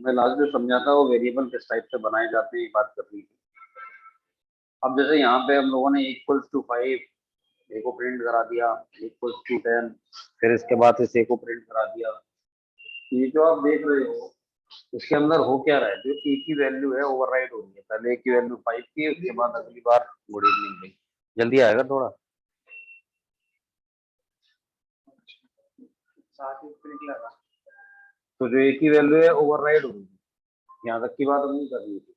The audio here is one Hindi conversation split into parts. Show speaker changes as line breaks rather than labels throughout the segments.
मैं लास्ट में समझा था वो वेरिएबल किस टाइप से बनाए जाते हैं, ये बात कर रही थी। अब जैसे यहाँ पे हम लोगों ने इक्वल्स टू 5 ए को प्रिंट करा दिया, इक्वल्स टू 10, फिर इसके बाद इस ए को प्रिंट करा दिया। ये जो आप देख रहे हो इसके अंदर हो क्या रहा है, जो ए की वैल्यू है ओवरराइड हो रही है। पहले ए की वैल्यू 5 थी, उसके बाद अगली बार गुड इवनिंग गई। जल्दी आएगा थोड़ा तो जो ए की वैल्यू है ओवरराइड हो रही है। यहाँ तक की बात हम नहीं कर रही थी।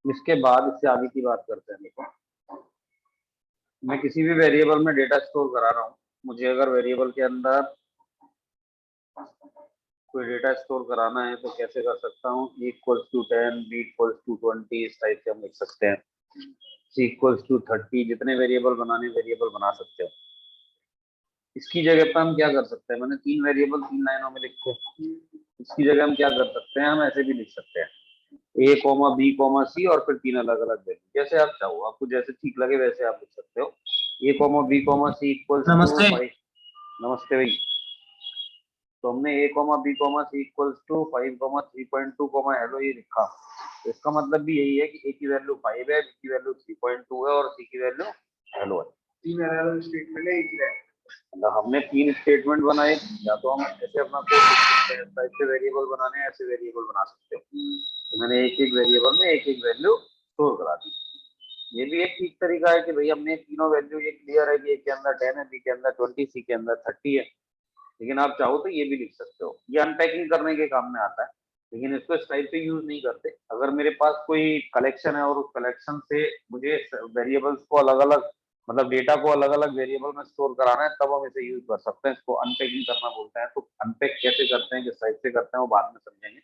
इसके बाद इससे आगे की बात करते हैं। देखो मैं किसी भी वेरिएबल में डेटा स्टोर करा रहा हूँ, मुझे अगर वेरिएबल के अंदर कोई डेटा स्टोर कराना है तो कैसे कर सकता हूँ। A equals to 10, B equals to 20, इस टाइप से हम लिख सकते हैं। सी इक्वल्स टू 30, जितने वेरिएबल बनाने वेरिएबल बना सकते हो। इसकी जगह पर हम क्या कर सकते हैं, मैंने 3 वेरिएबल 3 लाइनों में लिखे। इसकी जगह हम क्या कर सकते हैं, हम ऐसे भी लिख सकते हैं ए कॉमा बी कॉमा सी और फिर 3 अलग अलग वैल्यू, जैसे आप चाहो, आपको जैसे ठीक लगे वैसे आप लिख सकते हो। A comma B comma C equals to
नमस्ते
5। नमस्ते भाई। तो हमने A comma B comma C equals to 5 comma 3.2 comma hello ये लिखा। तो इसका मतलब भी यही है कि ए की वैल्यू 5 है, बी की वैल्यू 3.2 है और सी की वैल्यू हेलो है। 3 अलग स्टेटमेंट है, एक है। मतलब हमने 3 स्टेटमेंट बनाए, या तो हम ऐसे अपना कोड लिख सकते हैं, ऐसे वेरिएबल बनाने हैं, ऐसे वेरिएबल बना सकते हो। तो मैंने एक एक वेरिएबल में एक एक वैल्यू स्टोर करा दी। ये भी एक ठीक तरीका है कि भाई हमने तीनों वैल्यू ये क्लियर है कि ए के अंदर 10 है, बी के अंदर 20, सी के अंदर 30 है। लेकिन आप चाहो तो ये भी लिख सकते हो, ये अनपैकिंग करने के काम में आता है। लेकिन इसको इस टाइप से यूज नहीं करते। अगर मेरे पास कोई कलेक्शन है और उस कलेक्शन से मुझे वेरिएबल्स को अलग अलग, मतलब डेटा को अलग अलग वेरिएबल में स्टोर कराना है, तब हम इसे यूज कर सकते हैं। इसको अनपैकिंग करना बोलते हैं। तो अनपैक कैसे करते हैं, किस टाइप से करते हैं, वो बाद में समझेंगे।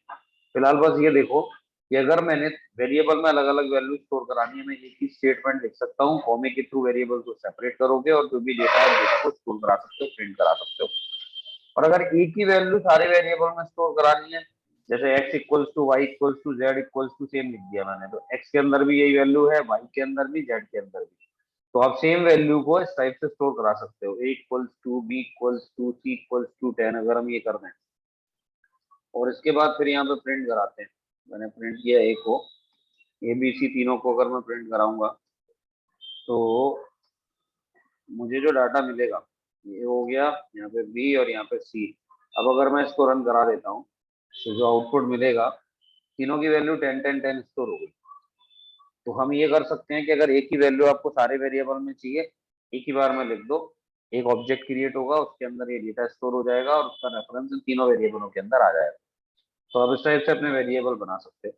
फिलहाल बस ये देखो कि अगर मैंने वेरिएबल में अलग अलग वैल्यू स्टोर करानी है, मैं एक ही स्टेटमेंट लिख सकता हूँ, कॉमे के थ्रू वेरिएबल को सेपरेट करोगे और जो भी डेटा है डेटा को स्टोर करा सकते हो, प्रिंट करा सकते हो। और अगर एक ही वैल्यू सारे वेरिएबल में स्टोर करानी है, जैसे x equals to Y equals to Z equals to same लिख दिया मैंने, तो x के अंदर भी यही वैल्यू है, y के अंदर भी, z के अंदर भी। तो आप सेम वैल्यू को इस टाइप से स्टोर करा सकते हो, a equals to B equals to C equals to 10, अगर हम ये कर रहे हैं। और इसके बाद फिर यहाँ पे प्रिंट कराते हैं। मैंने प्रिंट किया ए को, ए बी सी तीनों को अगर मैं प्रिंट कराऊंगा तो मुझे जो डाटा मिलेगा ये हो गया यहाँ पे बी और यहाँ पे सी। अब अगर मैं इसको रन करा देता हूँ तो जो आउटपुट मिलेगा, तीनों की वैल्यू 10 10 10 स्टोर हो गई। तो हम ये कर सकते हैं कि अगर एक ही वैल्यू आपको सारे वेरिएबल में चाहिए, एक ही बार में लिख दो, एक ऑब्जेक्ट क्रिएट होगा, उसके अंदर ये डेटा स्टोर हो जाएगा और उसका रेफरेंस तीनों वेरिएबलों के अंदर आ जाएगा। तो आप इस टाइप से अपने वेरिएबल बना सकते हैं।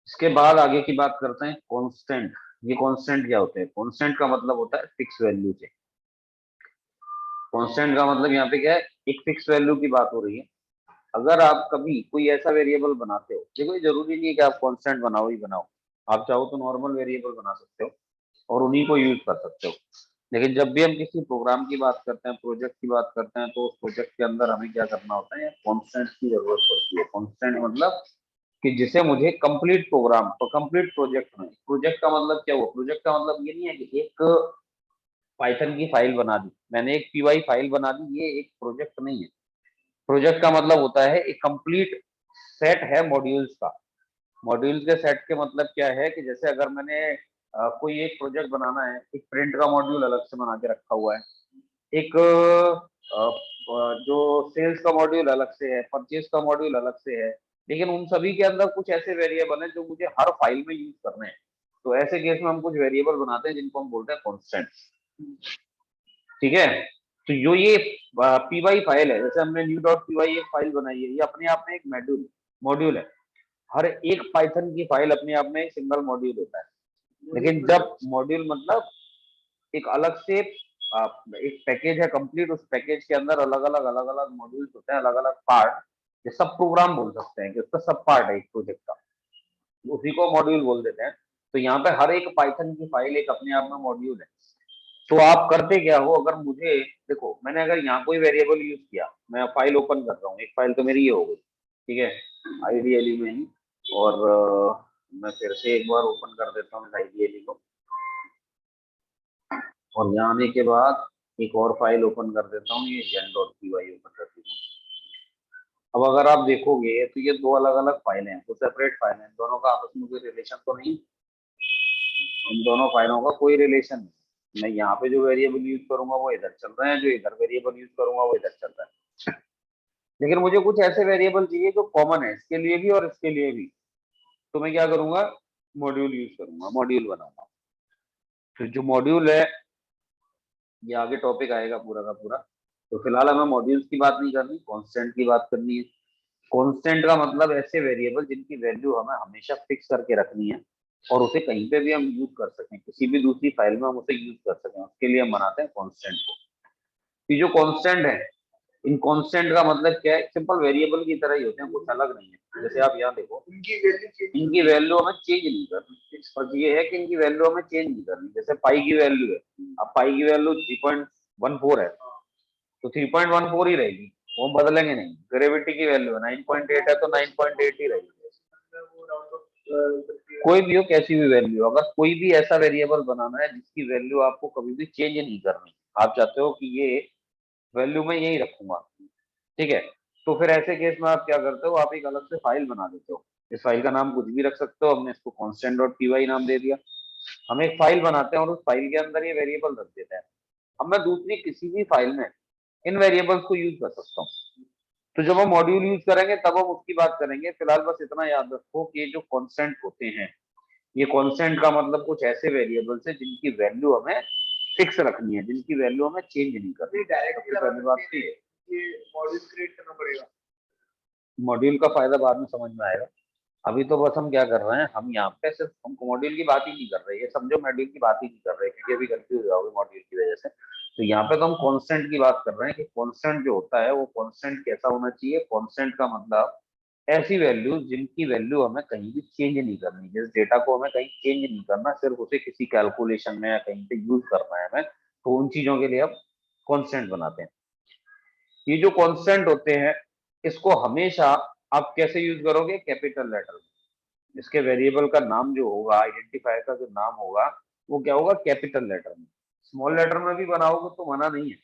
इसके बाद आगे की बात करते हैं कॉन्स्टेंट। ये कॉन्स्टेंट क्या होते हैं? कॉन्स्टेंट का मतलब होता है फिक्स वैल्यू से। कॉन्स्टेंट का मतलब यहाँ पे क्या है, एक फिक्स वैल्यू की बात हो रही है। अगर आप कभी कोई ऐसा वेरिएबल बनाते हो, देखो ये जरूरी नहीं है कि आप कांस्टेंट बनाओ ही बनाओ, आप चाहो तो नॉर्मल वेरिएबल बना सकते हो और उन्हीं को यूज कर सकते हो। लेकिन जब भी हम किसी प्रोग्राम की बात करते हैं, प्रोजेक्ट की बात करते हैं, तो उस प्रोजेक्ट के अंदर हमें क्या करना होता है, कॉन्स्टेंट की जरूरत पड़ती है। कॉन्स्टेंट मतलब कि जिसे मुझे कंप्लीट प्रोग्राम और कंप्लीट प्रोजेक्ट में, प्रोजेक्ट का मतलब क्या हुआ, प्रोजेक्ट का मतलब ये नहीं है कि एक पाइथन की फाइल बना दी मैंने, एक पीवाई फाइल बना दी, ये एक प्रोजेक्ट नहीं है। प्रोजेक्ट का मतलब होता है एक कंप्लीट सेट है मॉड्यूल्स का। मॉड्यूल्स के सेट के मतलब क्या है कि जैसे अगर मैंने कोई एक प्रोजेक्ट बनाना है, एक प्रिंट का मॉड्यूल अलग से बना के रखा हुआ है, एक जो सेल्स का मॉड्यूल अलग से है, परचेज का मॉड्यूल अलग से है, लेकिन उन सभी के अंदर कुछ ऐसे वेरिएबल हैं जो मुझे हर फाइल में यूज करने हैं। तो ऐसे केस में हम कुछ वेरिएबल बनाते हैं जिनको हम बोलते हैं कॉन्स्टेंट। ठीक है। तो जो ये पीवाई फाइल है, जैसे हमने न्यू डॉट पीवाई एक फाइल बनाई है, ये अपने आप में एक मॉड्यूल मॉड्यूल है। हर एक पाइथन की फाइल अपने आप में एक सिंगल मॉड्यूल होता है। लेकिन जब मॉड्यूल मतलब एक अलग से एक पैकेज है कंप्लीट, उस पैकेज के अंदर अलग अलग मॉड्यूल्स होते हैं, अलग अलग पार्ट। ये सब प्रोग्राम बोल सकते हैं कि उसका सब पार्ट है एक प्रोजेक्ट का, उसी को मॉड्यूल बोल देते हैं। तो यहाँ पे हर एक पाइथन की फाइल एक अपने आप में मॉड्यूल है। तो आप करते क्या हो, अगर मुझे देखो मैंने अगर यहाँ कोई वेरिएबल यूज किया, मैं फाइल ओपन कर रहा हूँ, एक फाइल तो मेरी ये हो गई, ठीक है, आईडीएलई में ही। और मैं फिर से एक बार ओपन कर देता हूँ आईडीएलई को, और यहाँ आने के बाद एक और फाइल ओपन कर देता हूँ, ये gen.py ओपन कर देता हूँ। अब अगर आप देखोगे तो ये दो अलग अलग फाइलें हैं, तो सेपरेट फाइल हैं, दोनों का आपस में कोई रिलेशन तो नहीं, इन दोनों फाइलों का कोई रिलेशन नहीं। मैं यहाँ पे जो वेरिएबल यूज करूंगा वो इधर चल रहे हैं, जो इधर वेरिएबल यूज करूंगा वो इधर चल रहा है। लेकिन मुझे कुछ ऐसे वेरिएबल चाहिए जो कॉमन है इसके लिए भी और इसके लिए भी, तो मैं क्या करूंगा, मॉड्यूल यूज करूंगा, मॉड्यूल बनाऊंगा। फिर जो मॉड्यूल है ये आगे टॉपिक आएगा पूरा का पूरा, तो फिलहाल हमें मॉड्यूल्स की बात नहीं करनी, कांस्टेंट की बात करनी है। कांस्टेंट का मतलब ऐसे वेरिएबल जिनकी वैल्यू हमें हमेशा फिक्स करके रखनी है और उसे कहीं पे भी हम यूज कर सकें, किसी भी दूसरी फाइल में हम उसे यूज कर सकें, उसके लिए हम बनाते हैं कांस्टेंट को। ये जो कांस्टेंट है, इन कांस्टेंट का मतलब क्या है, सिंपल वेरिएबल की तरह ही होते हैं, कुछ अलग नहीं है। जैसे आप यहाँ देखो, इनकी वैल्यू हमें चेंज नहीं करनी, और ये है कि इनकी वैल्यू हमें चेंज नहीं करनी। जैसे पाई की वैल्यू है, अब पाई की वैल्यू 3.14 है, तो 3.14 ही रहेगी, वो बदलेंगे नहीं। ग्रेविटी की वैल्यू 9.8 है तो 9.8 ही रहेगी। कोई भी हो, कैसी भी वैल्यू, अगर कोई भी ऐसा वेरिएबल बनाना है जिसकी वैल्यू आपको कभी भी चेंज नहीं करनी, आप चाहते हो कि ये वैल्यू मैं यही रखूंगा, ठीक है, तो फिर ऐसे केस में आप क्या करते हो, आप एक अलग से फाइल बना देते हो। इस फाइल का नाम कुछ भी रख सकते हो, हमने इसको constant.py नाम दे दिया। हम एक फाइल बनाते हैं और उस फाइल के अंदर ये वेरिएबल रख देते हैं। अब मैं दूसरी किसी भी फाइल में इन वेरिएबल्स को यूज कर सकता हूँ। तो जब हम मॉड्यूल यूज करेंगे तब हम उसकी बात करेंगे, फिलहाल बस इतना याद रखो कि ये जो कॉन्स्टेंट होते हैं, ये कॉन्स्टेंट का मतलब कुछ ऐसे वेरिएबल्स है जिनकी वैल्यू हमें फिक्स रखनी है, जिनकी वैल्यू हमें चेंज नहीं करनी। सबसे पहली बात तो ये मॉड्यूल क्रिएट करना पड़ेगा। मॉड्यूल का फायदा बाद में समझ में आएगा, अभी तो बस हम क्या कर रहे हैं, हम यहाँ पे सिर्फ हम मॉड्यूल की बात ही नहीं कर रहे, ये समझो मॉड्यूल की बात ही नहीं कर रहे, क्योंकि अभी कंफ्यूज हो जाओगे मॉड्यूल की वजह से। तो यहाँ पे तो हम कांस्टेंट की बात कर रहे हैं कि कांस्टेंट जो होता है वो कांस्टेंट कैसा होना चाहिए। कांस्टेंट का मतलब ऐसी वैल्यू जिनकी वैल्यू हमें कहीं भी चेंज नहीं करनी, जिस डेटा को हमें कहीं चेंज नहीं करना, सिर्फ उसे किसी कैलकुलेशन में या कहीं पे यूज करना है हमें, तो उन चीजों के लिए हम कांस्टेंट बनाते हैं। ये जो कांस्टेंट होते हैं, इसको हमेशा आप कैसे यूज करोगे, कैपिटल लेटर में। इसके वेरिएबल का नाम जो होगा, आइडेंटिफायर का जो नाम होगा, वो क्या होगा, कैपिटल लेटर में। स्मॉल लेटर में भी बनाओगे तो मना नहीं है।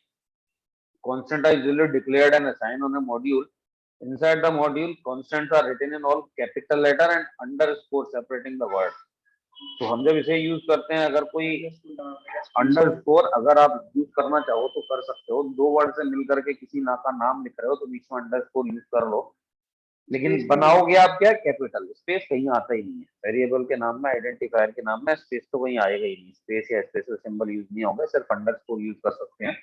Constant are usually declared and assigned on a module. Inside the module, constants are written in all capital letter and underscore separating the word. तो हम जब इसे यूज करते हैं, अगर कोई अंडरस्कोर अगर आप यूज करना चाहो तो कर सकते हो, दो वर्ड से मिलकर के किसी ना का नाम लिख रहे हो तो बीच में अंडरस्कोर यूज कर लो, लेकिन बनाओगे आप क्या, कैपिटल। स्पेस कहीं आता ही नहीं है वेरिएबल के नाम में, आइडेंटिफायर के नाम में स्पेस तो कहीं आएगा ही नहीं, स्पेस या स्पेशल सिंबल यूज नहीं होगा, सिर्फ अंडरस्कोर यूज कर सकते हैं।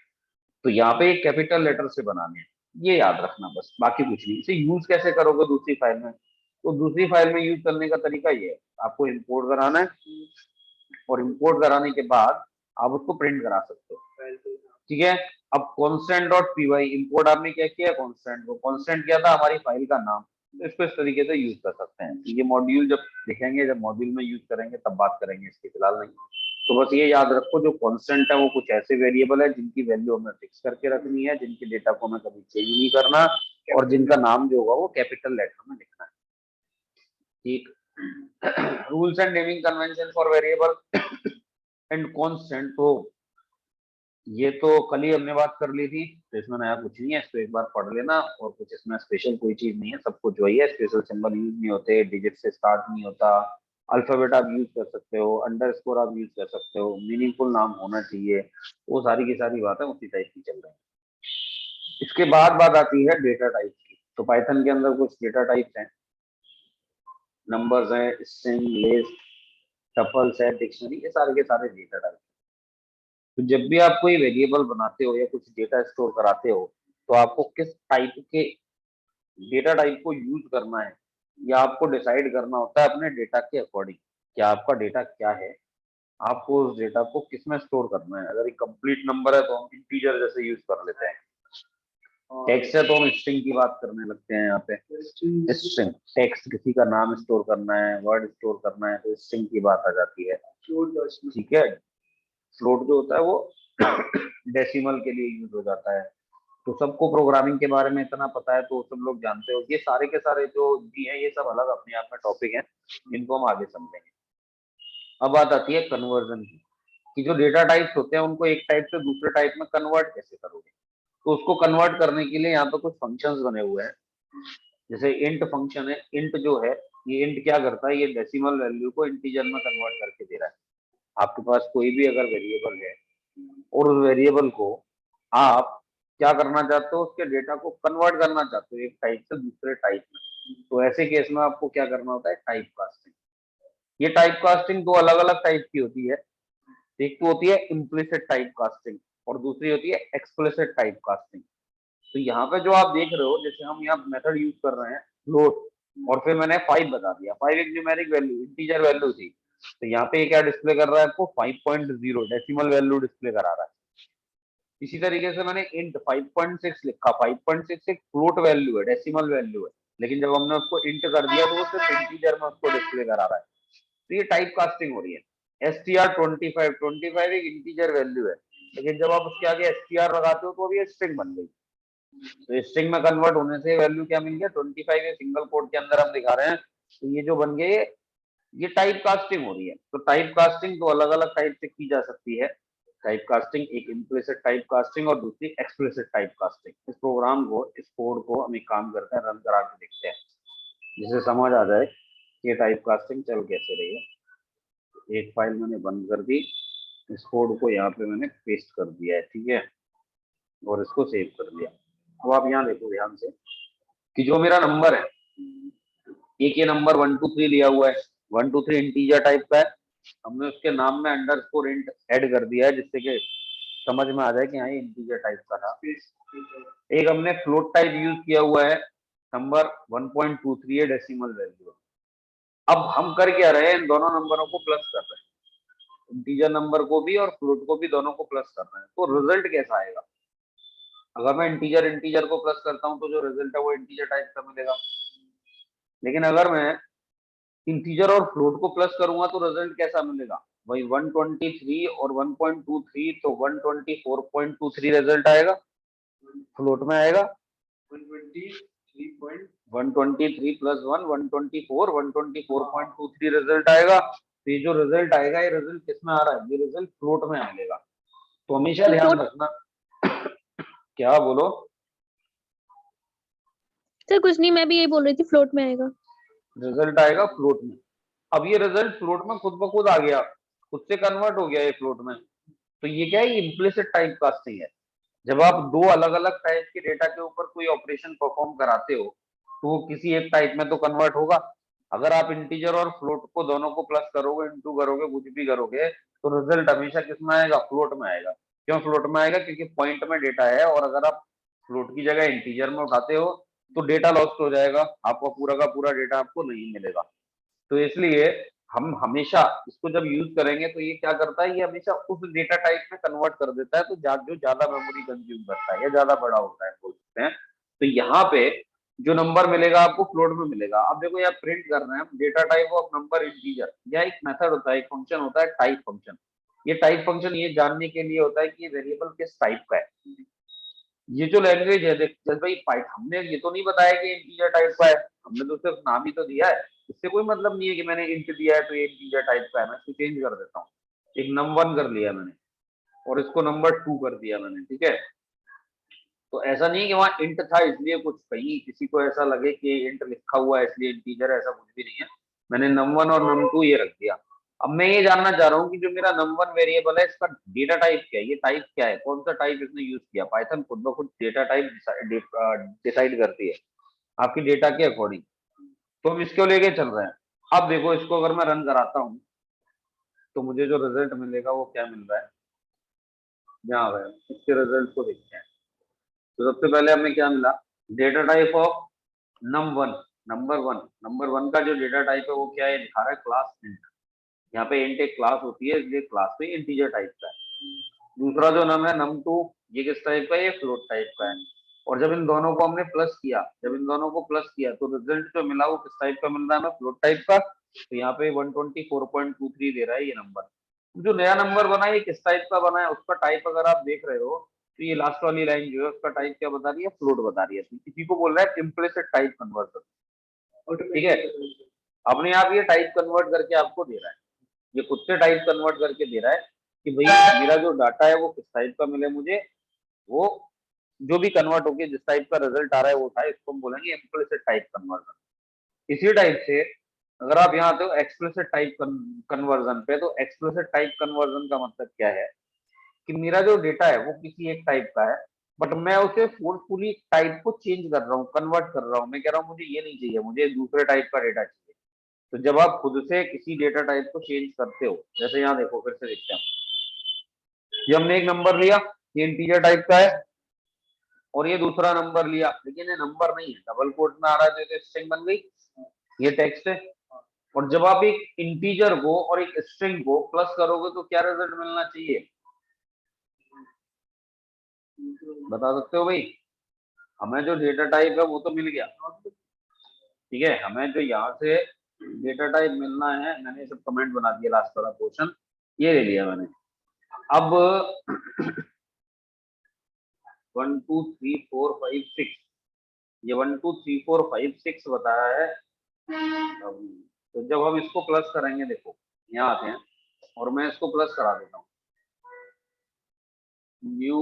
तो यहाँ पे एक कैपिटल लेटर से बनाने हैं, ये याद रखना बस, बाकी कुछ नहीं। इसे यूज कैसे करोगे दूसरी फाइल में, तो दूसरी फाइल में यूज करने का तरीका ये है, आपको इंपोर्ट कराना है और इंपोर्ट कराने के बाद आप उसको प्रिंट करा सकते हो, ठीक है। अब constant.py इंपोर्ट आपने क्या किया, कांस्टेंट को, कांस्टेंट क्या था, हमारी फाइल का नाम, तो इसको इस तरीके से यूज कर सकते हैं। ये मॉड्यूल जब देखेंगे, जब मॉड्यूल में यूज करेंगे तब बात करेंगे, इसकी फिलहाल नहीं। तो बस ये याद रखो, जो कांस्टेंट है वो कुछ ऐसे वेरिएबल है जिनकी वैल्यू हमें फिक्स करके रखनी है, जिनके डेटा को हमें कभी चेंज नहीं करना, और जिनका नाम जो होगा वो कैपिटल लेटर में लिखना है, ठीक। Rules and naming convention for variable and constant, तो ये तो कल ही हमने बात कर ली थी, तो इसमें नया कुछ नहीं है, इसको एक बार पढ़ लेना। और कुछ इसमें स्पेशल कोई चीज नहीं है, सब कुछ वही है। स्पेशल सिंबल यूज नहीं होते, डिजिट से स्टार्ट नहीं होता, अल्फाबेट आप यूज कर सकते हो, अंडरस्कोर आप यूज कर सकते हो, मीनिंगफुल नाम होना चाहिए, वो सारी की सारी बातें उसी टाइप की चल रही है। इसके बाद बात आती है डेटा टाइप की। तो पाइथन के अंदर कुछ डेटा टाइप्स हैं, नंबर्स हैं, स्ट्रिंग, लिस्ट, टपल्स है, डिक्शनरी, ये सारे के सारे डेटा टाइप। तो जब भी आप कोई वेरिएबल बनाते हो या कुछ डेटा स्टोर कराते हो, तो आपको किस टाइप के डेटा टाइप को यूज करना है, या आपको डिसाइड करना होता है अपने डेटा के अकॉर्डिंग, कि आपका डेटा क्या है, आपको उस डेटा को किस में स्टोर करना है। अगर एक कंप्लीट नंबर है तो हम इंटीजर जैसे यूज कर लेते हैं, टेक्स्ट है तो हम स्ट्रिंग की बात करने लगते हैं। यहाँ पे स्ट्रिंग, टेक्स्ट किसी का नाम स्टोर करना है, वर्ड स्टोर करना है, तो स्ट्रिंग की बात आ जाती है, ठीक है। फ्लोट जो होता है वो डेसिमल के लिए यूज हो जाता है। तो सबको प्रोग्रामिंग के बारे में इतना पता है तो सब लोग जानते हो, ये सारे के सारे जो भी है ये सब अलग अपने आप में टॉपिक है, इनको हम आगे समझेंगे। अब बात आती है कन्वर्जन की, कि जो डेटा टाइप्स होते हैं उनको एक टाइप से दूसरे टाइप में कन्वर्ट कैसे करोगे। तो उसको कन्वर्ट करने के लिए यहाँ पे कुछ फंक्शंस बने हुए हैं, जैसे इंट फंक्शन है, इंट जो है ये इंट क्या करता है, ये डेसिमल वैल्यू को इंटीजर में कन्वर्ट करके दे रहा है। आपके पास कोई भी अगर वेरिएबल है और उस वेरिएबल को आप क्या करना चाहते हो, उसके डेटा को कन्वर्ट करना चाहते हो एक टाइप से दूसरे टाइप में, तो ऐसे केस में आपको क्या करना होता है, टाइप कास्टिंग। ये टाइप कास्टिंग दो अलग अलग टाइप की होती है। एक तो होती है इम्प्लिसिट टाइप कास्टिंग और दूसरी होती है एक्सप्लिसिट टाइप कास्टिंग। तो यहाँ पे जो आप देख रहे हो, जैसे हम यहाँ मेथड यूज कर रहे हैं फ्लोट, और फिर मैंने 5 बता दिया, 5 एक न्यूमेरिक वैल्यू इंटीजर वैल्यू थी, तो यहाँ पे क्या डिस्प्ले कर रहा है आपको, 5.0 डेसिमल वैल्यू डिस्प्ले करा रहा है। इसी तरीके से मैंने इंट 5.6 लिखा, 5.6 एक फ्लोट वैल्यू है, डेसिमल वैल्यू है, लेकिन जब हमने उसको इंट कर दिया तो वो सिर्फ इंटीजर में उसको डिस्प्ले करा रहा है। तो ये टाइप कास्टिंग हो रही है। str25 एक इंटीजर वैल्यू है, लेकिन जब आप उसके आगे str लगाते हो तो अभी स्ट्रिंग बन गई। तो स्ट्रिंग में कन्वर्ट होने से वैल्यू क्या मिल गया, 25 ये सिंगल कोड के अंदर हम दिखा रहे हैं। तो ये जो बन गए ये टाइप कास्टिंग हो रही है। तो टाइप कास्टिंग तो अलग अलग टाइप से की जा सकती है। टाइप कास्टिंग एक इम्प्लिसिट टाइप कास्टिंग और दूसरी एक्सप्लिसिट टाइप कास्टिंग। इस प्रोग्राम को, इस कोड को हम एक काम करते हैं, रन करा के देखते हैं जिससे समझ आ जाए कि टाइप कास्टिंग चल कैसे रही है। एक फाइल मैंने बंद कर दी, इस कोड को यहाँ पे मैंने पेस्ट कर दिया है, ठीक है, और इसको सेव कर दिया। अब आप यहाँ देखो ध्यान से कि जो मेरा नंबर है, एक ये नंबर 123 लिया हुआ है, 123 इंटीजर टाइप का है। हमने उसके नाम में अंडरस्कोर इंट ऐड कर दिया है जिससे कि समझ में आ जाए कि हाँ ये इंटीजर टाइप का था। एक हमने फ्लोट टाइप यूज किया हुआ है, नंबर 1.23 है, डेसिमल वैल्यू। अब हम कर क्या रहे हैं, इन दोनों नंबरों को प्लस कर रहे हैं, इंटीजर नंबर को भी और फ्लोट को भी, दोनों को प्लस कर रहे हैं। तो रिजल्ट कैसा आएगा, अगर मैं इंटीजर इंटीजर को प्लस करता हूँ तो जो रिजल्ट है वो इंटीजर टाइप का मिलेगा। लेकिन अगर मैं इंटीजर और फ्लोट को प्लस करूंगा तो रिजल्ट कैसा मिलेगा, वही 123 और 1.23, तो 124.23 रिजल्ट आएगा, फ्लोट में आएगा 123 प्लस 1 124, 124.23 रिजल्ट आएगा। तो ये जो रिजल्ट आएगा, ये रिजल्ट किसमें आ रहा है, ये रिजल्ट फ्लोट में आएगा। तो हमेशा
तो
ध्यान
फ्लोट
रखना। क्या बोलो
सर, कुछ नहीं, मैं भी यही बोल रही थी, फ्लोट में आएगा।
रिजल्ट आएगा फ्लोट में। अब ये रिजल्ट फ्लोट में खुद ब खुद आ गया, खुद से कन्वर्ट हो गया ये फ्लोट में। तो ये क्या है, इम्प्लिसिट टाइप कास्टिंग है। जब आप दो अलग अलग टाइप के डेटा के ऊपर कोई ऑपरेशन परफॉर्म कराते हो तो वो किसी एक टाइप में तो कन्वर्ट होगा। अगर आप इंटीजर और फ्लोट को दोनों को प्लस करोगे, इंटू करोगे, कुछ भी करोगे, तो रिजल्ट हमेशा किसमें आएगा, फ्लोट में आएगा। क्यों फ्लोट में आएगा, क्योंकि पॉइंट में डेटा है, और अगर आप फ्लोट की जगह इंटीजर में उठाते हो तो डेटा लॉस्ट हो जाएगा, आपका पूरा का पूरा डेटा आपको नहीं मिलेगा। तो इसलिए हम हमेशा इसको जब यूज करेंगे तो ये क्या करता है, ये हमेशा उस डेटा टाइप में कन्वर्ट कर देता है, तो जो ज्यादा मेमोरी कंज्यूम करता है या ज्यादा बड़ा होता है बोल सकते हैं। तो यहाँ पे जो नंबर मिलेगा आपको फ्लोट में मिलेगा। अब देखो यहाँ प्रिंट कर रहे हैं हम data type of number integer, या एक मेथड होता है, एक फंक्शन होता है टाइप फंक्शन। ये टाइप फंक्शन ये जानने के लिए होता है कि ये वेरिएबल किस टाइप का है। ये जो लैंग्वेज है, देख जब भाई पाइप हमने ये तो नहीं बताया कि इंटीजर टाइप का है, हमने तो सिर्फ नाम ही तो दिया है। इससे कोई मतलब नहीं है कि मैंने इंट दिया है तो ये इंटीजर टाइप का है, मैं इसको चेंज कर देता हूँ। एक नम1 कर लिया मैंने और इसको नंबर 2 कर दिया मैंने, ठीक है। तो ऐसा नहीं है कि वहां इंट था इसलिए कुछ, कहीं किसी को ऐसा लगे कि इंट लिखा हुआ है इसलिए इंटीजर, ऐसा कुछ भी नहीं है। मैंने नम1 और नम2 ये रख दिया। अब मैं ये जानना चाह रहा हूँ कि जो मेरा नम1 वेरिएबल है इसका डेटा टाइप क्या है, ये टाइप क्या है, कौन सा टाइप इसने यूज किया। पाइथन खुद ब खुद डेटा टाइप डिसाइड करती है आपकी डेटा के अकॉर्डिंग। तो हम इसको लेके चल रहे हैं। अब देखो इसको अगर मैं रन कराता हूँ तो मुझे जो रिजल्ट मिलेगा वो क्या मिल रहा है, यहाँ गए इसके रिजल्ट को देखते हैं। तो सबसे पहले हमें क्या मिला, डेटा टाइप ऑफ नम1, नंबर वन का जो डेटा टाइप है वो क्या है, दिखा रहा है क्लास इंट। यहाँ पे इंट एक क्लास होती है इसलिए क्लास पे इंटीजर टाइप का है। दूसरा जो नम है नम2, ये किस टाइप का है, ये फ्लोट टाइप का है। और जब इन दोनों को हमने प्लस किया, जब इन दोनों को प्लस किया तो रिजल्ट जो मिला वो किस टाइप का मिल रहा है हमें, फ्लोट टाइप का। तो यहाँ पे 124.23 दे रहा है ये नंबर। जो नया नंबर बना है ये किस टाइप का बना है, उसका टाइप अगर आप देख रहे हो तो ये लास्ट वाली लाइन जो है उसका टाइप क्या बता रही है, फ्लोट बता रही है। तो इसी को बोल रहा है इम्प्लिसिट टाइप कन्वर्टर, ठीक है। अपने आप ये टाइप कन्वर्ट करके आपको दे रहा है, ये खुद से टाइप कन्वर्ट करके दे रहा है कि भाई मेरा जो डाटा है वो किस टाइप का मिले मुझे, वो जो भी कन्वर्ट होके जिस टाइप का रिजल्ट आ रहा है वो था, इसको हम बोलेंगे इम्प्लिसिट टाइप कन्वर्जन। इसी टाइप से अगर आप यहाँ आते हो एक्सप्लिसिट टाइप कन्वर्जन पे, तो एक्सप्लिसिट टाइप कन्वर्जन का मतलब क्या है कि मेरा जो डेटा है वो किसी एक टाइप का है, बट मैं उसे फोर्सफुली टाइप को चेंज कर रहा हूँ, कन्वर्ट कर रहा हूँ। मैं कह रहा हूँ मुझे ये नहीं चाहिए, मुझे दूसरे टाइप का डेटा चाहिए। तो जब आप खुद से किसी डेटा टाइप को चेंज करते हो, जैसे यहाँ देखो, फिर से देखते हैं, ये हमने एक नंबर लिया, ये इंटीजर टाइप का है, और ये दूसरा नंबर लिया, लेकिन ये नंबर नहीं है, डबल कोट में आ रहा है, तो ये स्ट्रिंग बन गई, ये टेक्स्ट है। और जब आप एक इंटीजर को और एक स्ट्रिंग को प्लस करोगे तो क्या रिजल्ट मिलना चाहिए, बता सकते हो भाई? हमें जो डेटा टाइप है वो तो मिल गया, ठीक है, हमें जो यहाँ से डेटा टाइप मिलना है, मैंने सब कमेंट बना दिया, लास्ट वाला क्वेश्चन ये ले लिया मैंने। अब 1 2 3 4 5 6, ये 1 2 3 4 5 6 बताया है। तो जब हम इसको प्लस करेंगे, देखो यहाँ आते हैं और मैं इसको प्लस करा देता हूँ, new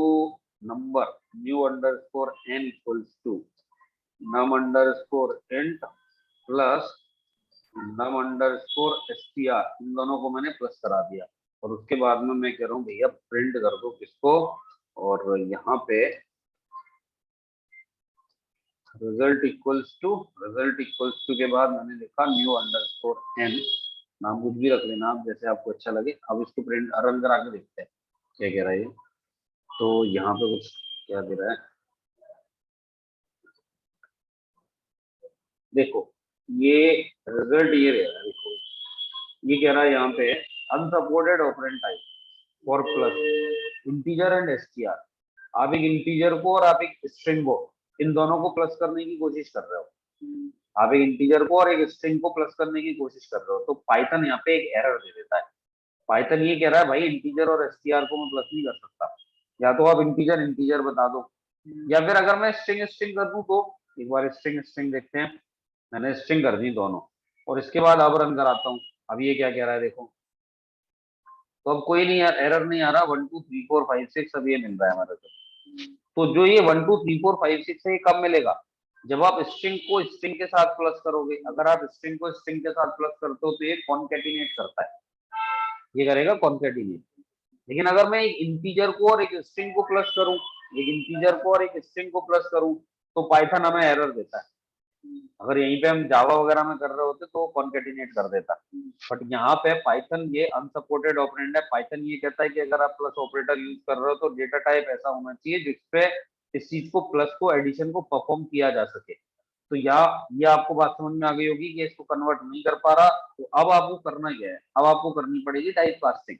number, new underscore n equals to num underscore int plus num underscore str, इन दोनों को मैंने प्लस करा दिया। और उसके बाद में मैं कह रहा हूँ भैया प्रिंट कर दो किसको, और यहाँ पे रिजल्ट इक्वल्स टू के बाद मैंने लिखा न्यू अंडरस्कोर n, नाम कुछ भी रख लेना आप जैसे आपको अच्छा लगे। अब इसको प्रिंट रन करा के देखते हैं क्या कह रहा है ये। तो यहाँ पे कुछ क्या दे रहा है, देखो ये रिजल्ट ये दे रहा है, देखो ये कह रहा है यहाँ पे unsupported operand type for plus integer and STR. आप एक इंटीजर को और आप एक स्ट्रिंग को, इन दोनों को प्लस करने की कोशिश कर रहे हो, आप एक इंटीजर को और एक स्ट्रिंग को प्लस करने की कोशिश कर रहे हो, तो पाइथन यहाँ पे एक एरर दे देता है। पाइथन ये कह रहा है भाई इंटीजर और एसटीआर को मैं प्लस नहीं कर सकता, या तो आप इंटीजर इंटीजर बता दो, या फिर अगर मैं स्ट्रिंग स्ट्रिंग कर दूं तो, एक बार स्ट्रिंग स्ट्रिंग देखते हैं, मैंने स्ट्रिंग कर दी दोनों, और इसके बाद अब रन कराता हूँ। अब ये क्या कह रहा है देखो, तो अब कोई नहीं, एरर नहीं आ रहा, 1 2 3 4 5 6 अब ये मिल रहा है हमारे को। तो जो ये 1 2 3 4 5 6 है ये कब मिलेगा, जब आप स्ट्रिंग को स्ट्रिंग के साथ प्लस करोगे। अगर आप स्ट्रिंग को स्ट्रिंग के साथ प्लस करते हो तो ये कॉन्केटिनेट करता है, ये करेगा कॉन्केटिनेट। लेकिन अगर मैं एक इंटीजर को और एक स्ट्रिंग को प्लस करूं, एक इंटीजर को और एक स्ट्रिंग को प्लस करूं, तो पाइथन हमें एरर देता है। अगर यहीं पे हम जावा वगैरह में कर रहे होते तो कॉन्केटिनेट कर देता, बट यहाँ पे पाइथन ये अनसपोर्टेड ऑपरेंड है। पाइथन ये कहता है कि अगर आप प्लस ऑपरेटर यूज कर रहे हो तो डेटा टाइप ऐसा होना चाहिए जिसपे इस चीज को, प्लस को, एडिशन को परफॉर्म किया जा सके। तो या ये आपको बात समझ में आ गई होगी कि इसको कन्वर्ट नहीं कर पा रहा, तो अब आपको करना क्या है, अब आपको करनी पड़ेगी टाइप कास्टिंग।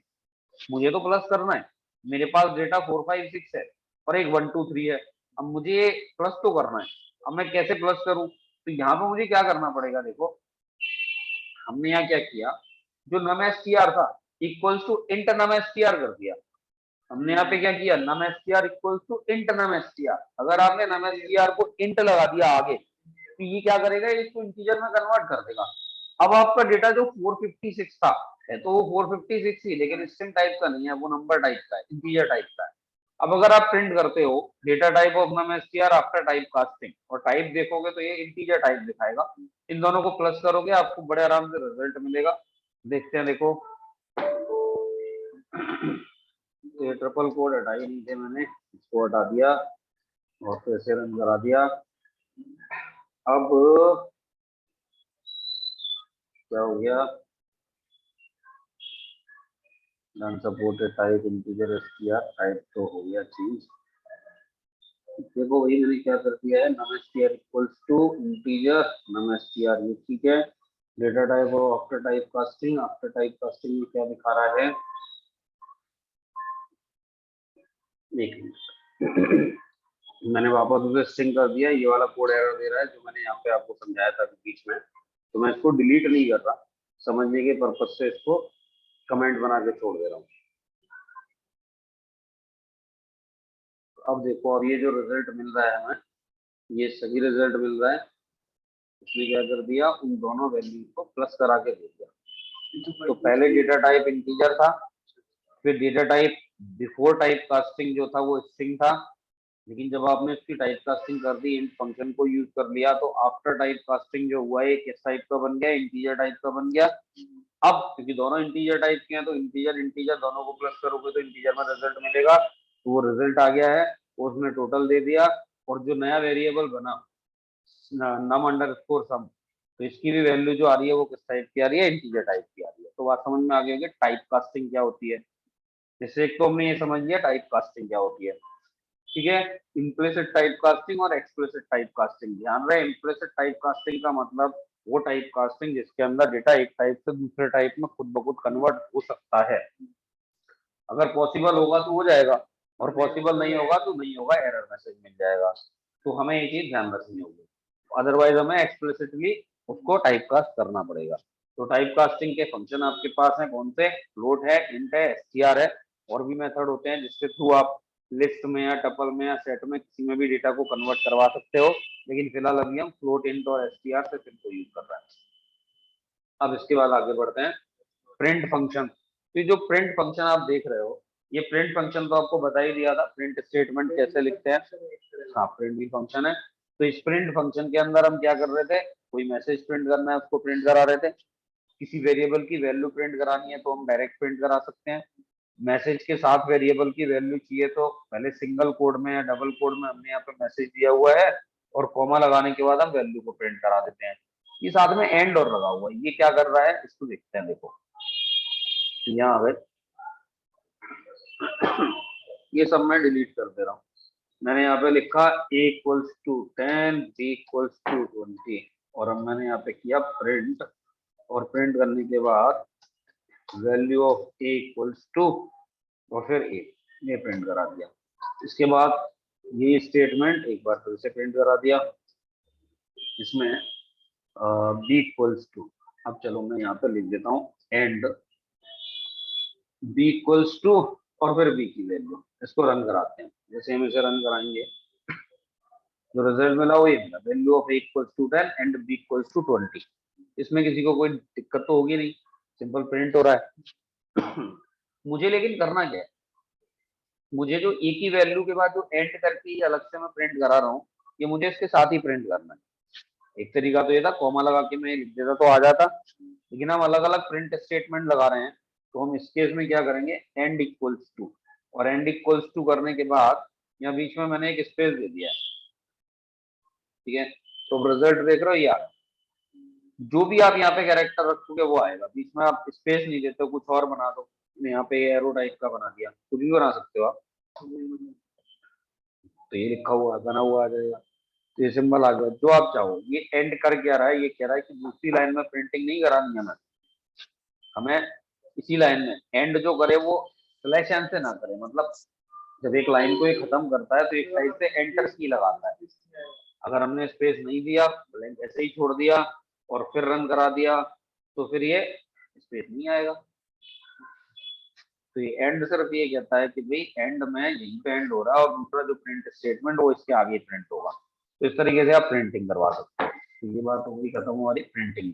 मुझे तो प्लस करना है, मेरे पास डेटा 4 5 6 है और एक 1 2 3 है, अब मुझे प्लस तो करना है। अब मैं कैसे प्लस करूं, तो यहाँ पे मुझे क्या करना पड़ेगा, देखो हमने यहाँ क्या किया, जो नम एसटीआर था equals to int num STR कर दिया। हमने यहाँ पे क्या किया, num STR equals to int num STR. अगर आपने नम एसटीआर को इंट लगा दिया आगे, तो ये क्या करेगा, इसको इंटीजर में कन्वर्ट कर देगा। अब आपका डेटा जो 456 था है, तो वो 456 ही, लेकिन स्ट्रिंग टाइप का नहीं है, वो नंबर टाइप का है, इंटीजर टाइप का है। अब अगर आप प्रिंट करते हो data type of num STR after type casting, और टाइप देखोगे तो ये इंटीजर टाइप दिखाएगा। इन दोनों को प्लस करोगे आपको बड़े आराम से रिजल्ट मिलेगा। देखते हैं, देखो ये ट्रिपल कोड हटा ही नहीं थे मैंने, इसको हटा दिया और फिर से रन करा दिया। अब क्या हो गया, unsupported type integer STR, type तो हो गया चेंज। देखो वही मैंने क्या कर दिया है, num STR equals to integer num STR, ये ठीक है। डेटा टाइप और after type casting, after type casting में क्या दिखा रहा है, एक मिनट मैंने वापस उसे स्ट्रिंग कर दिया, ये वाला कोड एरर दे रहा है जो मैंने यहाँ पे आपको समझाया था बीच में। तो मैं इसको डिलीट नहीं कर रहा, समझने के पर्पज से इसको कमेंट बना के छोड़ दे रहा हूँ। अब देखो, अब ये जो रिजल्ट मिल रहा है हमें, ये सही रिजल्ट मिल रहा है। इसने क्या कर दिया, उन दोनों वैल्यू को प्लस करा के दे दिया। तो पहले डेटा टाइप इंटीजर था, फिर data type before type casting जो था वो स्ट्रिंग था, लेकिन जब आपने इसकी टाइप कास्टिंग कर दी, int फंक्शन को यूज कर लिया, तो आफ्टर टाइप कास्टिंग जो हुआ है किस टाइप का बन गया, इंटीजर टाइप का बन गया। अब क्योंकि दोनों इंटीजर टाइप के हैं तो इंटीजर इंटीजर दोनों को प्लस करोगे तो इंटीजर में रिजल्ट मिलेगा, तो वो रिजल्ट आ गया है, उसने टोटल दे दिया। और जो नया वेरिएबल बना नम अंडरस्कोर सम, तो इसकी भी वैल्यू जो आ रही है वो किस टाइप की आ रही है, इंटीजर टाइप की आ रही है। तो बात समझ में आ गई कि टाइप कास्टिंग क्या होती है। जैसे एक तो हमने ये समझ लिया टाइप कास्टिंग क्या होती है, ठीक है। इम्प्लिसिट टाइप कास्टिंग और एक्सप्लिसिट टाइप कास्टिंग, ध्यान रहे इम्प्लिसिट टाइप कास्टिंग का मतलब वो टाइप कास्टिंग जिसके अंदर डेटा एक टाइप से दूसरे टाइप में खुद ब खुद कन्वर्ट हो सकता है। अगर पॉसिबल होगा तो हो जाएगा, और पॉसिबल नहीं होगा तो नहीं होगा, एरर मैसेज मिल जाएगा। तो हमें ये चीज ध्यान रखनी होगी, अदरवाइज हमें एक्सप्लिसिटली उसको टाइप कास्ट करना पड़ेगा। तो टाइप कास्टिंग के फंक्शन आपके पास है कौन से, फ्लोट है, इंट है, str है, और भी मेथड होते हैं जिसके थ्रू आप लिस्ट में या टपल में या सेट में किसी में भी डेटा को कन्वर्ट करवा सकते हो। लेकिन फिलहाल अभी हम फ्लोट, इंट और str से सिर्फ यूज कर रहे हैं। अब इसके बाद आगे बढ़ते हैं प्रिंट फंक्शन। तो जो प्रिंट फंक्शन आप देख रहे हो, ये प्रिंट फंक्शन तो आपको बता ही दिया था, प्रिंट स्टेटमेंट कैसे लिखते हैं। हाँ, प्रिंट भी फंक्शन है। तो इस प्रिंट फंक्शन के अंदर हम क्या कर रहे थे, कोई मैसेज प्रिंट करना है उसको प्रिंट करा रहे थे। किसी वेरिएबल की वैल्यू प्रिंट करानी है तो हम डायरेक्ट प्रिंट करा सकते हैं। मैसेज के साथ वेरिएबल की वैल्यू चाहिए तो पहले सिंगल कोड में या डबल कोड में हमने यहाँ पे मैसेज दिया हुआ है, और कॉमा लगाने के बाद हम वैल्यू को प्रिंट करा देते हैं। ये साथ में एंड और लगा हुआ है, ये क्या कर रहा है इसको देखते हैं। देखो यहाँ पे ये सब मैं डिलीट कर दे रहा हूँ। मैंने यहाँ पे लिखा a equals to 10, b equals to 20, और अब मैंने यहाँ पे किया प्रिंट, और प्रिंट करने के बाद value of a equals to और फिर a, ये प्रिंट करा दिया। इसके बाद ये स्टेटमेंट एक बार फिर से प्रिंट करा दिया, इसमें b इक्वल्स टू, अब चलो मैं यहाँ पे लिख देता हूँ एंड b इक्वल्स टू और फिर b की वैल्यू, इसको रन कराते हैं। जैसे हम इसे रन कराएंगे जो रिजल्ट मिला वो ये मिला, value of a equals to 10 and b equals to 20। इसमें किसी को कोई दिक्कत तो होगी नहीं, सिंपल प्रिंट हो रहा है। मुझे लेकिन करना क्या है, मुझे जो ए की वैल्यू के बाद जो एंड करके अलग से मैं प्रिंट करा रहा हूँ, ये मुझे इसके साथ ही प्रिंट करना है। एक तरीका तो ये था कॉमा लगा के मैं लिख देता तो आ जाता, लेकिन हम अलग अलग प्रिंट स्टेटमेंट लगा रहे हैं, तो हम इस केस में क्या करेंगे, एंड इक्वल्स टू, और एंड इक्वल्स टू करने के बाद यहाँ बीच में मैंने एक स्पेस दे दिया है, ठीक है। तो रिजल्ट देख रहे हो यार, जो भी आप यहाँ पे कैरेक्टर रखोगे वो आएगा, बीच में आप स्पेस नहीं देते हो, कुछ और बना दो। यहाँ पे एरो टाइप का बना दिया, कुछ भी बना सकते हो आप। तो ये लिखा हुआ बना हुआ आ जाएगा, तो ये सिंबल आ गया जो आप चाहो। ये एंड कर क्या रहा है, ये कह रहा है कि दूसरी लाइन में प्रिंटिंग नहीं करानी है हमें इसी लाइन में एंड जो करे वो स्लैश एन से ना करे, मतलब जब एक लाइन को ये खत्म करता है तो एक साइड से एंटर की लगाता है। अगर हमने स्पेस नहीं दिया, ब्लैंक ऐसे ही छोड़ दिया और फिर रन करा दिया, तो फिर ये स्पेस नहीं आएगा। तो ये एंड सिर्फ ये कहता है कि भाई एंड में यहीं पे एंड हो रहा है और दूसरा जो प्रिंट स्टेटमेंट वो इसके आगे प्रिंट होगा। तो इस तरीके से आप प्रिंटिंग करवा सकते हो। तो ये बात होगी खत्म हमारी प्रिंटिंग।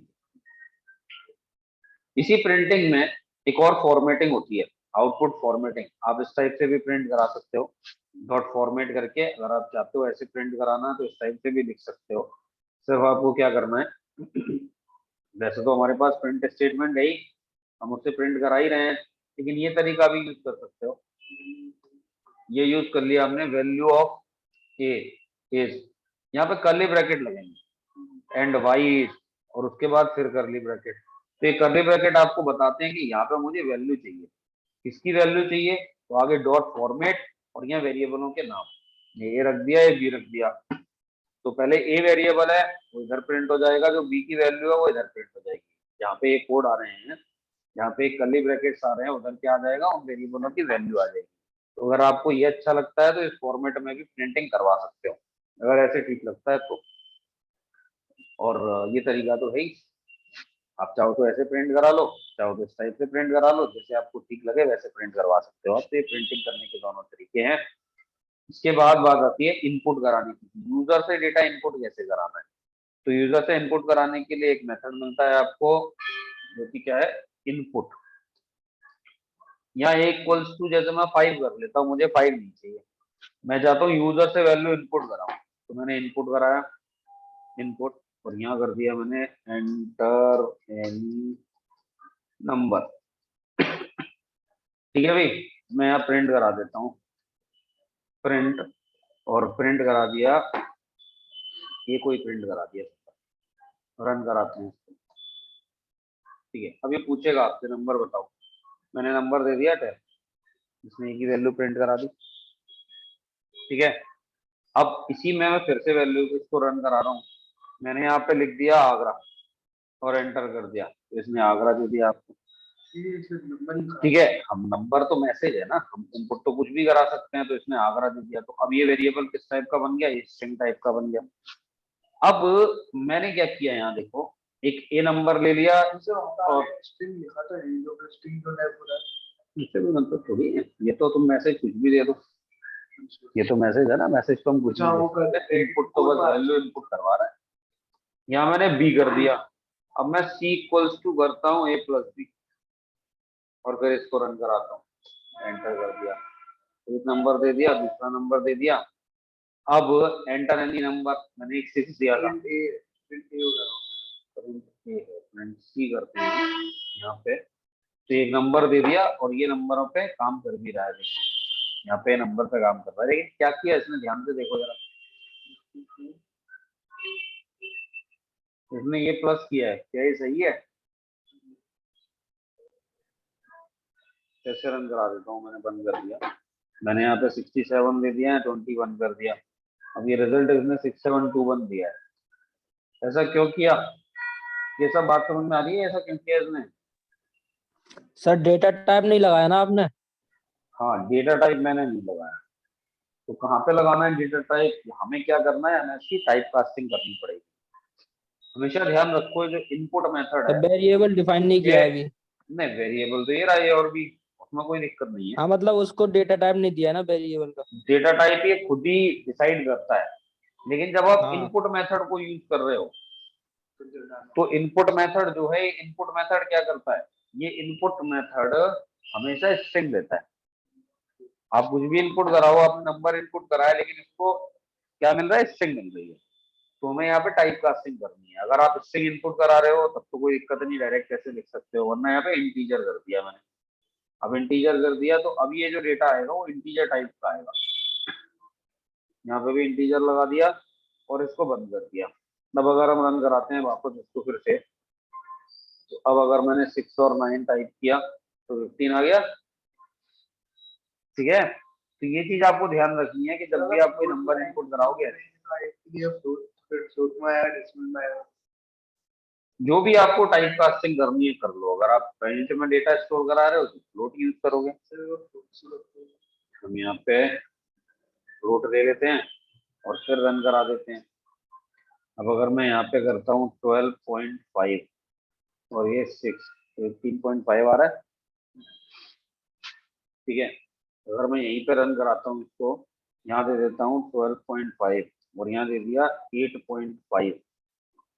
इसी प्रिंटिंग में एक और फॉर्मेटिंग होती है, आउटपुट फॉर्मेटिंग। आप इस टाइप से भी प्रिंट करा सकते हो, डॉट फॉर्मेट करके। अगर आप चाहते हो ऐसे प्रिंट कराना तो इस टाइप से भी लिख सकते हो। सिर्फ आपको क्या करना है, वैसे तो हमारे पास प्रिंट स्टेटमेंट है ही, हम उससे प्रिंट करा ही रहे हैं, लेकिन ये तरीका भी यूज कर सकते हो। ये यूज कर लिया हमने, वैल्यू ऑफ ए इज, यहाँ पे कर्ली ब्रैकेट लगेंगे एंड वाई, और उसके बाद फिर कर्ली ब्रैकेट। तो ये कर्ली ब्रैकेट आपको बताते हैं कि यहाँ पे मुझे वैल्यू चाहिए, किसकी वैल्यू चाहिए, तो आगे डॉट फॉर्मेट और यहाँ वेरिएबलों के नाम, ये ए रख दिया, ये बी रख दिया। तो पहले ए वेरिएबल है वो इधर प्रिंट हो जाएगा, जो बी की वैल्यू है वो इधर प्रिंट हो जाएगी। यहाँ पे एक कोड आ रहे हैं, यहाँ पे कर्ली ब्रैकेट्स आ रहे हैं, उधर क्या आ जाएगा, उन वेरिएबलों की वैल्यू आ जाएगी। तो अगर आपको ये अच्छा लगता है तो इस फॉर्मेट में भी प्रिंटिंग करवा सकते हो, अगर ऐसे ठीक लगता है तो। और ये तरीका तो है ही, आप चाहो तो ऐसे प्रिंट करा लो, चाहो तो इस टाइप से प्रिंट करा लो, जैसे आपको ठीक लगे वैसे प्रिंट करवा सकते हो आप। तो ये प्रिंटिंग करने के दोनों तरीके हैं। इसके बाद बात आती है इनपुट कराने की, यूजर से डेटा इनपुट कैसे कराना है। तो यूजर से इनपुट कराने के लिए एक मेथड मिलता है आपको, जो कि क्या है, इनपुट। यहाँ ए इक्वल्स टू, जैसे मैं 5 कर लेता हूँ, मुझे 5 नहीं चाहिए, मैं चाहता हूँ यूजर से वैल्यू इनपुट कराऊं, तो मैंने इनपुट कराया, इनपुट, और यहाँ कर दिया मैंने एंटर एनी नंबर। ठीक है भाई, मैं यहाँ प्रिंट करा देता हूँ, प्रिंट, और प्रिंट करा दिया, ये कोई प्रिंट करा दिया, रन कराते हैं इसको। ठीक है, अब ये पूछेगा आपसे नंबर बताओ, मैंने नंबर दे दिया टैब, इसने एक ही वैल्यू प्रिंट करा दी। ठीक है, अब इसी में मैं फिर से वैल्यू इसको रन करा रहा हूँ, मैंने यहाँ पे लिख दिया आगरा और एंटर कर दिया, तो इसने आगरा दे दिया आपको। ठीक है, हम नंबर तो मैसेज है ना, हम इनपुट तो कुछ भी करा सकते हैं, तो इसने आगरा दे दिया, तो अब ये वेरिएबल किस टाइप का बन गया, ये स्ट्रिंग टाइप का बन गया। अब मैंने क्या किया, यहाँ देखो, एक ए नंबर ले लिया और
स्ट्रिंग लिखा था, ये जो स्ट्रिंग जो टाइप हो रहा है,
इससे भी मतलब थोड़ी है, ये तो तुम मैसेज कुछ भी दे दो, ये तो मैसेज है ना, मैसेज तो हम कुछ भी दे सकते हैं, इनपुट तो बस वैल्यू इनपुट करवा रहा है। यहाँ मैंने बी कर दिया, अब मैं सी इक्वल्स टू करता हूँ ए प्लस बी, और फिर इसको रन कराता हूँ, एंटर कर दिया, एक नंबर दे दिया, दूसरा नंबर दे दिया। अब एंटर एनी नंबर, मैंने एक 6 दिया था, सी करते हैं यहाँ पे, तो एक नंबर दे दिया, और ये नंबरों पे काम कर भी रहा है, देखो यहाँ पे नंबर पे काम कर रहा है, लेकिन क्या किया इसने, ध्यान से देखो जरा, इसने ये प्लस किया है, क्या ये सही है? कैसे रन करा देता हूँ, मैंने बंद कर दिया, मैंने यहाँ पे 67 दे दिया है, 21 कर दिया, अब ये रिजल्ट इसने 6721 दिया है। ऐसा क्यों किया, ये सब बात समझ में आ रही है, ऐसा क्यों किया इसने?
सर डेटा टाइप नहीं लगाया ना आपने?
हाँ, डेटा टाइप मैंने नहीं लगाया, तो कहाँ पे लगाना है डेटा टाइप, हमें क्या करना है, हमें इसकी टाइप कास्टिंग करनी पड़ेगी। हमेशा ध्यान रखो, जो इनपुट मेथड
तो
है,
वेरिएबल डिफाइन नहीं किया है अभी।
नहीं वेरिएबल तो ये रहा है, और भी उसमें कोई दिक्कत नहीं है,
हाँ मतलब उसको डेटा टाइप नहीं दिया ना वेरिएबल का।
डेटा टाइप ये खुद ही डिसाइड करता है, लेकिन जब आप
हाँ
इनपुट मेथड को यूज कर रहे हो, तो इनपुट मेथड जो है, इनपुट मेथड क्या करता है, ये इनपुट मेथड हमेशा स्ट्रिंग देता है। आप कुछ भी इनपुट कराओ, आपने नंबर इनपुट कराया, लेकिन इसको क्या मिल रहा है, स्ट्रिंग मिल रही है, तो हमें यहाँ पे टाइप कास्टिंग करनी है। अगर आप स्ट्रिंग इनपुट करा रहे हो तब तो कोई दिक्कत नहीं, डायरेक्ट ऐसे लिख सकते हो, वरना यहाँ पे इंटीजर कर दिया मैंने, अब इंटीजर कर दिया, तो अब ये जो डेटा आएगा वो इंटीजर टाइप का आएगा, यहाँ पे भी इंटीजर लगा दिया और इसको बंद कर दिया। अब अगर हम रन कराते हैं वापस इसको फिर से, तो अब अगर मैंने 6 और 9 टाइप किया तो 15 आ गया। ठीक है, तो ये चीज आपको ध्यान रखनी है कि जब भी आप कोई नंबर इनपुट कराओगे, जो भी आपको टाइप कास्टिंग करनी है कर लो। अगर आप पेरेंट में डेटा स्टोर करा रहे हो तो फ्लोट यूज करोगे, हम यहाँ पे फ्लोट ले लेते हैं और फिर रन करा देते हैं। अब अगर मैं यहाँ पे करता हूँ 12.5 और ये 6, तो 18.5 आ रहा है। ठीक है, अगर मैं यहीं पे रन कराता हूँ इसको, यहाँ दे देता हूँ 12.5 और यहाँ दे दिया 8.5,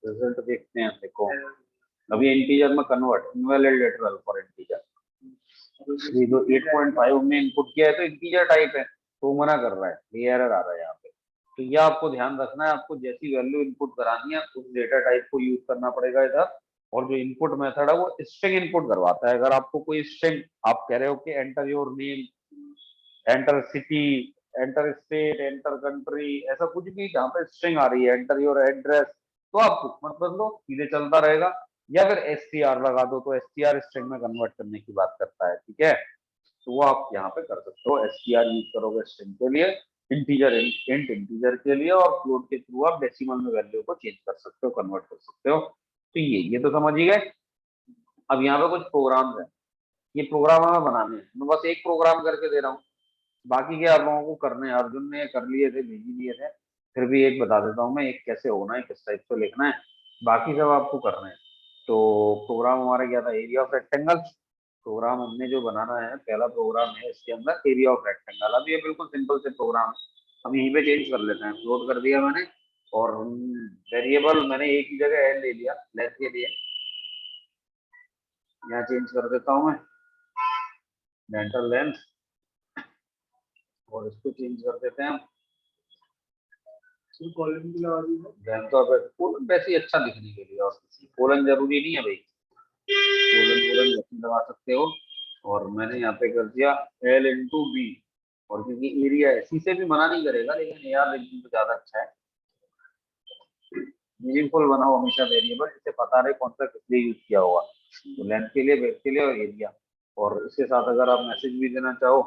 रिजल्ट देखते हैं। देखो अभी इंटीजर में convert, invalid lateral for integer, ये जो 8.5 हमने इनपुट किया है तो इंटीजर टाइप है, तो मना कर रहा है, ये एरर आ रहा है यहाँ पे। तो ये आपको ध्यान रखना है, आपको जैसी वैल्यू इनपुट करानी है उस डेटा टाइप को यूज करना पड़ेगा इधर। और जो इनपुट मेथड है वो स्ट्रिंग इनपुट करवाता है। अगर आपको कोई स्ट्रिंग, आप कह रहे हो कि enter your name, enter city, enter state, enter country, ऐसा कुछ भी जहाँ पे स्ट्रिंग आ रही है, एंटर योर एड्रेस, तो आप कुछ मत बदलो, सीधे चलता रहेगा। या फिर str लगा दो, तो str स्ट्रिंग में कन्वर्ट करने की बात करता है। ठीक है, तो वो आप यहाँ पे कर सकते हो, str यूज करोगे स्ट्रिंग के लिए, इंटीजर इंट इंटीजर के लिए, और फ्लोट के थ्रू आप डेसिमल में वैल्यू को चेंज कर सकते हो, कन्वर्ट कर सकते हो। तो ये तो समझ ही गए। अब यहाँ पे कुछ प्रोग्राम्स हैं, ये प्रोग्राम हमें बनाने हैं, मैं बस एक प्रोग्राम करके दे रहा हूँ, बाकी के आप लोगों को करने हैं। अर्जुन ने कर लिए थे, भेज ही लिए थे, फिर भी एक बता देता हूँ मैं, एक कैसे होना है, किस टाइप से लिखना है, बाकी सब आपको करना है। तो प्रोग्राम हमारा क्या था, एरिया ऑफ रेक्टेंगल। प्रोग्राम हमने जो बनाना है, पहला प्रोग्राम है इसके अंदर एरिया ऑफ रेक्टेंगल। अब ये बिल्कुल सिंपल से प्रोग्राम है, हम यहीं पे चेंज कर लेते हैं। फ्लोट कर दिया मैंने, और वेरिएबल मैंने एक ही जगह ऐड ले लिया लेंथ के लिए, यहाँ चेंज कर देता हूँ मैं, डेंटल लेंथ, और इसको चेंज कर देते हैं हम।
सर कॉलम भी लगा दीजिए।
ध्यान तो अब कोलन वैसे ही अच्छा लिखने के लिए, और कोलन जरूरी नहीं है भाई, कोलन कोलन वैसे लगा सकते हो। और मैंने यहाँ पे कर दिया L इंटू बी, और क्योंकि एरिया है सी से भी मना नहीं करेगा, लेकिन AR लिख दूं तो ज्यादा अच्छा है। मीनिंगफुल बनाओ हमेशा वेरिएबल, जिससे पता रहे कौन सा किस लिए यूज किया होगा, तो लेंथ के लिए, वेट के लिए और एरिया। और इसके साथ अगर आप मैसेज भी देना चाहो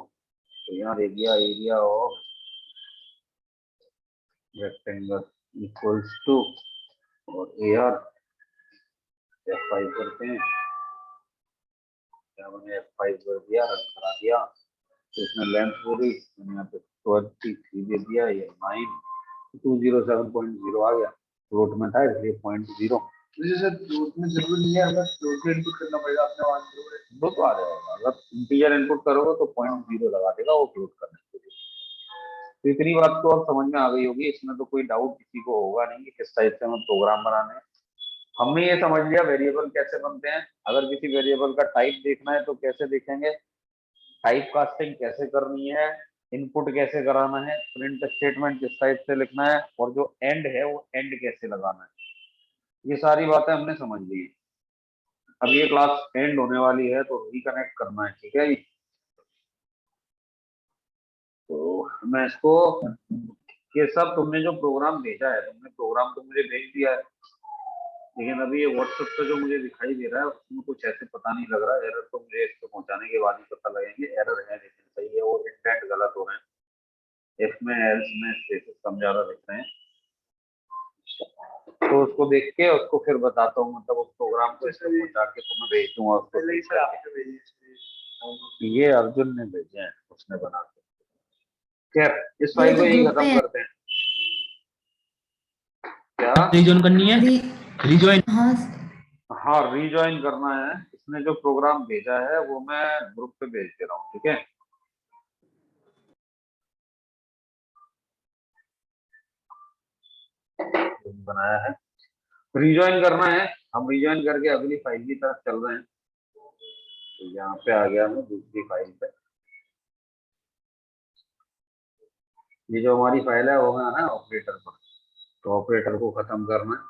तो यहाँ दे दिया area of rectangle equals to, और AR F5 करते हैं, क्या मैंने F5 कर दिया, रन करा दिया, तो इसमें लेंथ पूरी मैंने यहाँ पे 23 दे दिया, ये 9207.0 आ गया, फ्लोट में था इसलिए 0.0।
वैसे सर फ्लोट में जरूरी नहीं है, हमें फ्लोट में इनपुट करना पड़ेगा अपने मान लो।
वो तो आ जाएगा, अगर इंटीजर इनपुट करोगे तो 0.0 लगा देगा वो फ्लोट करने के लिए। तो इतनी बात तो अब समझ में आ गई होगी, इसमें तो कोई डाउट किसी को होगा नहीं कि किस टाइप से हमें प्रोग्राम बनाने हैं। हमने ये समझ लिया वेरिएबल कैसे बनते हैं। अगर किसी वेरिएबल का टाइप देखना है तो कैसे देखेंगे, टाइप कास्टिंग कैसे करनी है, इनपुट कैसे कराना है, प्रिंट स्टेटमेंट किस टाइप से लिखना है, और जो एंड है वो एंड कैसे लगाना है, ये सारी बातें हमने समझ ली है। अब ये क्लास एंड होने वाली है तो रिकनेक्ट करना है, ठीक है। तो मैं इसको, ये सब तुमने जो प्रोग्राम भेजा है, तुमने प्रोग्राम तो मुझे भेज दिया है, लेकिन अभी ये व्हाट्सएप पे जो मुझे दिखाई दे रहा है उसमें कुछ ऐसे पता नहीं लग रहा है। एरर तो मुझे इसको पहुंचाने के बाद ही पता लगेंगे, एरर है लेकिन सही है, और इंटेंट गलत हो रहे हैं, इफ में एल्स में स्पेसेस कम ज्यादा दिख रहे हैं। तो उसको देख के उसको फिर बताता हूँ, मतलब उस प्रोग्राम को इसको पहुंचा के तुम्हें भेज दूंगा उसको
पहले ही
ठीक
सर
करके।
आपने भेजिए।
ये अर्जुन ने भेजे हैं, उसने बना के। खैर इस फाइल को यही खत्म करते हैं। क्या
रिजॉइन करनी है, रिजॉइन।
हाँ
हाँ, रिज्वाइन करना है। इसने जो प्रोग्राम भेजा है वो मैं ग्रुप पे भेज दे रहा हूँ, ठीक है। बनाया है, रिज्वाइन करना है। हम रिज्वाइन करके अगली फाइल की तरफ चल रहे हैं। तो यहाँ पे आ गया मैं दूसरी फाइल पे। ये जो हमारी फाइल है वो है ना ऑपरेटर पर, तो ऑपरेटर को खत्म करना है।